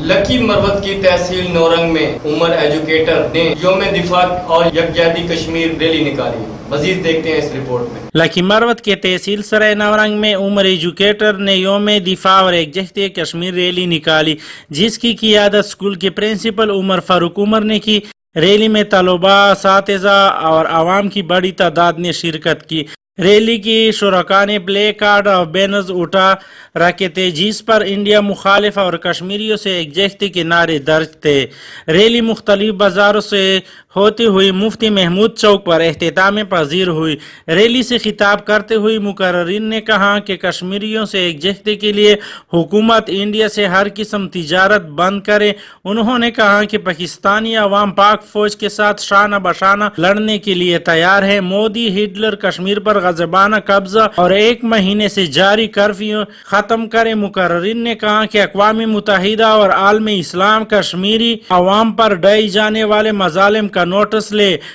لکی مروت کی تحصیل نورنگ میں عمر ایجوکیٹر نے یوم دفاع اور یکجہتی کشمیر ریلی نکالی. مزید دیکھتے ہیں اس رپورٹ میں. لکی مروت کے تحصیل سرائے نورنگ میں عمر ایجوکیٹر نے یوم دفاع اور یکجہتی کشمیر ریلی نکالی، جس کی قیادت اسکول کے پرنسپل عمر فاروق عمر نے کی. ریلی میں طلباء، اساتذہ اور عوام کی بڑی تعداد نے شرکت کی. ریلی کی شرکاء نے پلے کارڈ اور بینرز اٹھا رکھے تھے جس پر انڈیا مخالف اور کشمیریوں سے یکجہتی کے نعرے درج تھے. ریلی مختلف بازاروں سے ہوتے ہوئی مفتی محمود چوک پر اختتام پذیر ہوئی. ریلی سے خطاب کرتے ہوئے مقررین نے کہا کہ کشمیریوں سے یکجہتی کے لیے حکومت انڈیا سے ہر قسم تجارت بند کرے. انہوں نے کہا کہ پاکستانی عوام پاک فوج کے ساتھ شانہ بشانہ لڑنے کے لیے تیار ہے. مودی ہٹلر کشمیر پر غضبانہ قبضہ اور 1 مہینے سے جاری کرفیو ختم کرے. مقررین نے کہا کہ اقوام متحدہ اور عالم اسلام کشمیری عوام پر ڈھائے جانے والے مظالم کا نوٹس لے.